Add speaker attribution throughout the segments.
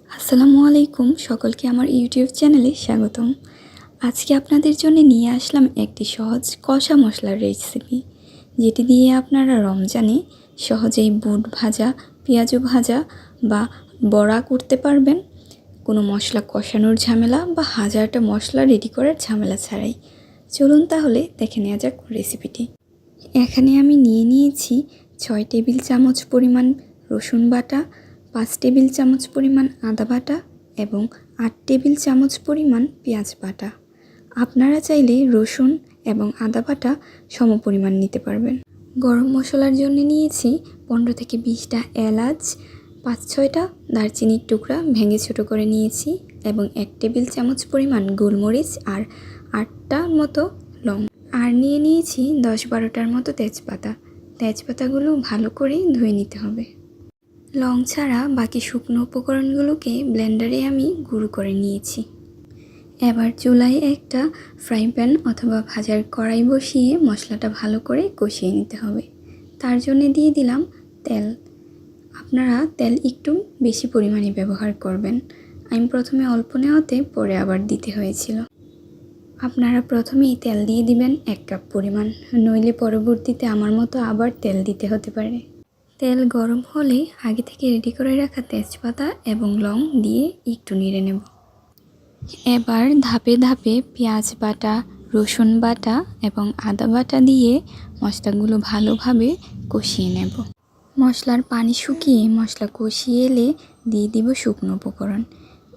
Speaker 1: আসসালামু আলাইকুম, সকলকে আমার ইউটিউব চ্যানেলে স্বাগতম। আজকে আপনাদের জন্য নিয়ে আসলাম একটি সহজ কষা মশলার রেসিপি, যেটি দিয়ে আপনারা রমজানে সহজেই বুট ভাজা, পেঁয়াজু ভাজা বা বড়া করতে পারবেন, কোনো মশলা কষানোর ঝামেলা বা হাজারটা মশলা রেডি করার ঝামেলা ছাড়াই। চলুন তাহলে দেখে নেওয়া যাক রেসিপিটি। এখানে আমি নিয়ে নিয়েছি 6 টেবিল চামচ পরিমাণ রসুন বাটা, 5 টেবিল চামচ পরিমাণ আদা বাটা এবং 8 টেবিল চামচ পরিমাণ পেঁয়াজ বাটা। আপনারা চাইলে রসুন এবং আদা বাটা সমপরিমাণ নিতে পারবেন। গরম মশলার জন্য নিয়েছি 15 থেকে 20টা এলাচ, 5-6টা দারচিনির টুকরা ভেঙে ছোটো করে নিয়েছি এবং 1 টেবিল চামচ পরিমাণ গোলমরিচ আর 8টার মতো লং। আর নিয়ে নিয়েছি 10-12টার মতো তেজপাতা। তেজপাতাগুলো ভালো করে ধুয়ে নিতে হবে। লং ছাড়া বাকি শুকনো উপকরণগুলোকে ব্লেন্ডারে আমি গুঁড়ো করে নিয়েছি। এবার চুলায় একটা ফ্রাই প্যান অথবা ভাজার কড়াই বসিয়ে মশলাটা ভালো করে কষিয়ে নিতে হবে। তার জন্য দিয়ে দিলাম তেল। আপনারা তেল একটু বেশি পরিমাণে ব্যবহার করবেন। আমি প্রথমে অল্প নেওয়াতে পরে আবার দিতে হয়েছিল। আপনারা প্রথমেই তেল দিয়ে দিবেন 1 কাপ পরিমাণ, নইলে পরবর্তীতে আমার মতো আবার তেল দিতে হতে পারে। তেল গরম হলে আগে থেকে রেডি করে রাখা তেজপাতা এবং লং দিয়ে একটু নেড়ে নেব। এবার ধাপে ধাপে পেঁয়াজ বাটা, রসুন বাটা এবং আদা বাটা দিয়ে মশলাগুলো ভালোভাবে কষিয়ে নেব। মশলার পানি শুকিয়ে মশলা কষিয়ে এলে দিয়ে দিব শুকনো উপকরণ।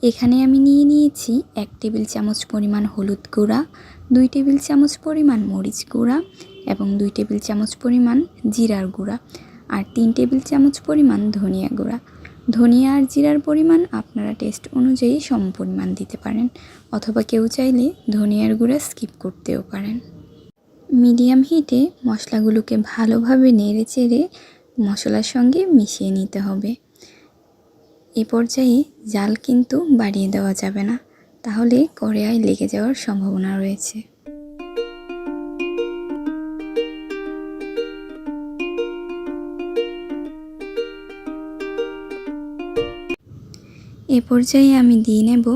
Speaker 1: এখানে আমি নিয়ে নিয়েছি 1 টেবিল চামচ পরিমাণ হলুদ গুঁড়া, 2 টেবিল চামচ পরিমাণ মরিচ গুঁড়া এবং 2 টেবিল চামচ পরিমাণ জিরার গুঁড়া আর 3 টেবিল চামচ পরিমাণ ধনিয়া গুঁড়া। ধনিয়া আর জিরার পরিমাণ আপনারা টেস্ট অনুযায়ী সমপরিমাণ দিতে পারেন, অথবা কেউ চাইলে ধনিয়ার গুঁড়া স্কিপ করতেও পারেন। মিডিয়াম হিটে মশলাগুলোকে ভালোভাবে নেড়ে চেড়ে মশলার সঙ্গে মিশিয়ে নিতে হবে। এ পর্যায়ে জাল কিন্তু বাড়িয়ে দেওয়া যাবে না, তাহলে কড়াইয়ে লেগে যাওয়ার সম্ভাবনা রয়েছে। এ পর্যায়ে আমি দিয়ে নেব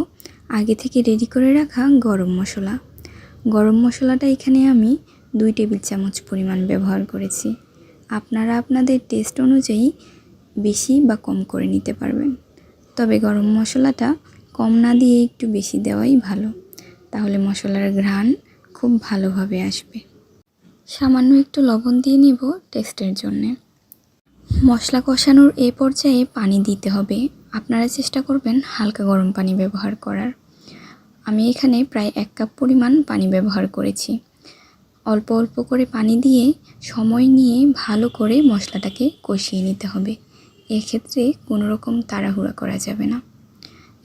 Speaker 1: আগে থেকে রেডি করে রাখা গরম মশলা। গরম মশলাটা এখানে আমি 2 টেবিল চামচ পরিমাণ ব্যবহার করেছি। আপনারা আপনাদের টেস্ট অনুযায়ী বেশি বা কম করে নিতে পারবেন, তবে গরম মশলাটা কম না দিয়ে একটু বেশি দেওয়াই ভালো, তাহলে মশলার ঘ্রাণ খুব ভালোভাবে আসবে। সামান্য একটু লবণ দিয়ে নিব টেস্টের জন্যে। মশলা কষানোর এ পর্যায়ে পানি দিতে হবে। আপনারা চেষ্টা করবেন হালকা গরম পানি ব্যবহার করার। আমি এখানে প্রায় 1 কাপ পরিমাণ পানি ব্যবহার করেছি। অল্প অল্প করে পানি দিয়ে সময় নিয়ে ভালো করে মশলাটাকে কষিয়ে নিতে হবে। এক্ষেত্রে কোনো রকম তাড়াহুড়া করা যাবে না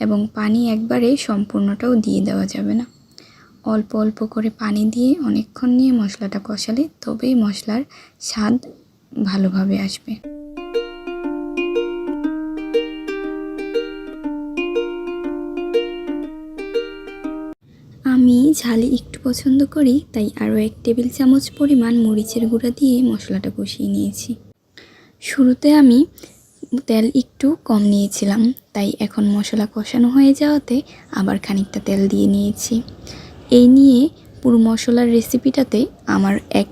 Speaker 1: এবং পানি একবারে সম্পূর্ণটাও দিয়ে দেওয়া যাবে না। অল্প অল্প করে পানি দিয়ে অনেকক্ষণ নিয়ে মশলাটা কষালে তবেই মশলার স্বাদ ভালোভাবে আসবে। আমি ঝাল একটু পছন্দ করি, তাই আরও 1 টেবিল চামচ পরিমাণ মরিচের গুঁড়া দিয়ে মশলাটা কষিয়ে নিয়েছি। শুরুতে আমি তেল একটু কম নিয়েছিলাম, তাই এখন মশলা কষানো হয়ে যাওয়াতে আবার খানিকটা তেল দিয়ে নিয়েছি। এই নিয়ে পুরো মশলার রেসিপিটাতে আমার 1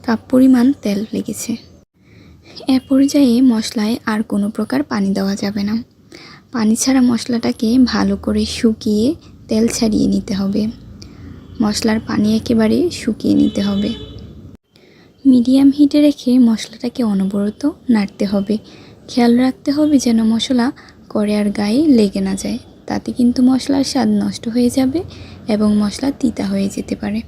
Speaker 1: কাপ পরিমাণ তেল লেগেছে। এ পর্যায়ে মশলায় আর কোনো প্রকার পানি দেওয়া যাবে না। পানি ছাড়া মশলাটাকে ভালো করে শুকিয়ে তেল ছাড়িয়ে নিতে হবে। মশলার পানি একেবারে শুকিয়ে নিতে হবে। মিডিয়াম হিটে রেখে মশলাটাকে অনবরত নাড়তে হবে। খেয়াল রাখতে হবে যেন মশলা কড়াইয়ের গায়ে লেগে না যায়, তাতে কিন্তু মশলার স্বাদ নষ্ট হয়ে যাবে এবং মশলা তিতা হয়ে যেতে পারে।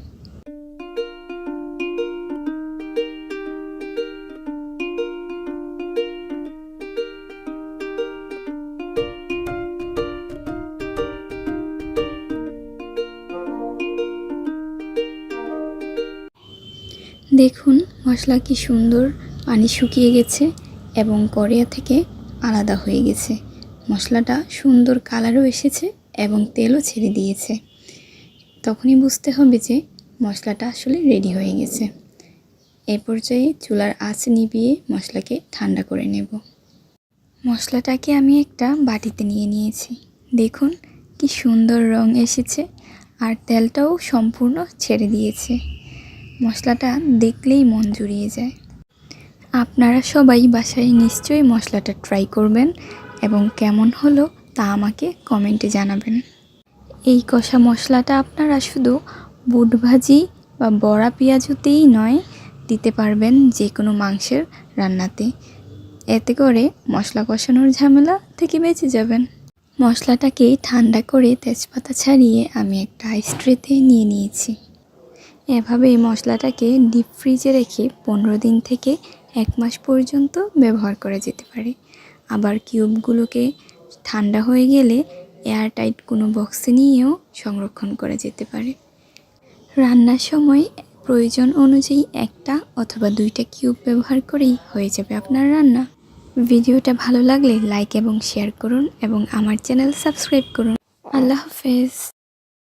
Speaker 1: দেখুন মশলা কি সুন্দর পানি শুকিয়ে গেছে এবং কড়াই থেকে আলাদা হয়ে গেছে। মশলাটা সুন্দর কালারও এসেছে এবং তেলও ছেড়ে দিয়েছে। তখনই বুঝতে হবে যে মশলাটা আসলে রেডি হয়ে গেছে। এ পর্যায়ে চুলার আঁচ নিভিয়ে মশলাকে ঠান্ডা করে নেব। মশলাটাকে আমি একটা বাটিতে নিয়ে নিয়েছি। দেখুন কি সুন্দর রং এসেছে আর তেলটাও সম্পূর্ণ ছেড়ে দিয়েছে। মশলাটা দেখলেই মন জুড়িয়ে যায়। আপনারা সবাই বাসায় নিশ্চয়ই মশলাটা ট্রাই করবেন এবং কেমন হলো তা আমাকে কমেন্টে জানাবেন। এই কষা মশলাটা আপনারা শুধু বুট ভাজি বা বড়া পেঁয়াজুতেই নয়, দিতে পারবেন যে কোনো মাংসের রান্নাতে। এতে করে মশলা কষানোর ঝামেলা থেকে বেঁচে যাবেন। মশলাটাকে ঠান্ডা করে তেজপাতা ছাড়িয়ে আমি একটা আইস ট্রেতে নিয়ে নিয়েছি। এভাবে মশলাটাকে ডিপ ফ্রিজে রেখে 15 দিন থেকে 1 মাস পর্যন্ত ব্যবহার করা যেতে পারে। আবার কিউবগুলোকে ঠান্ডা হয়ে গেলে এয়ারটাইট কোনো বক্সে নিয়েও সংরক্ষণ করা যেতে পারে। রান্নার সময় প্রয়োজন অনুযায়ী 1টা অথবা 2টা কিউব ব্যবহার করেই হয়ে যাবে আপনার রান্না। ভিডিওটা ভালো লাগলে লাইক এবং শেয়ার করুন এবং আমার চ্যানেল সাবস্ক্রাইব করুন। আল্লাহ হাফেজ।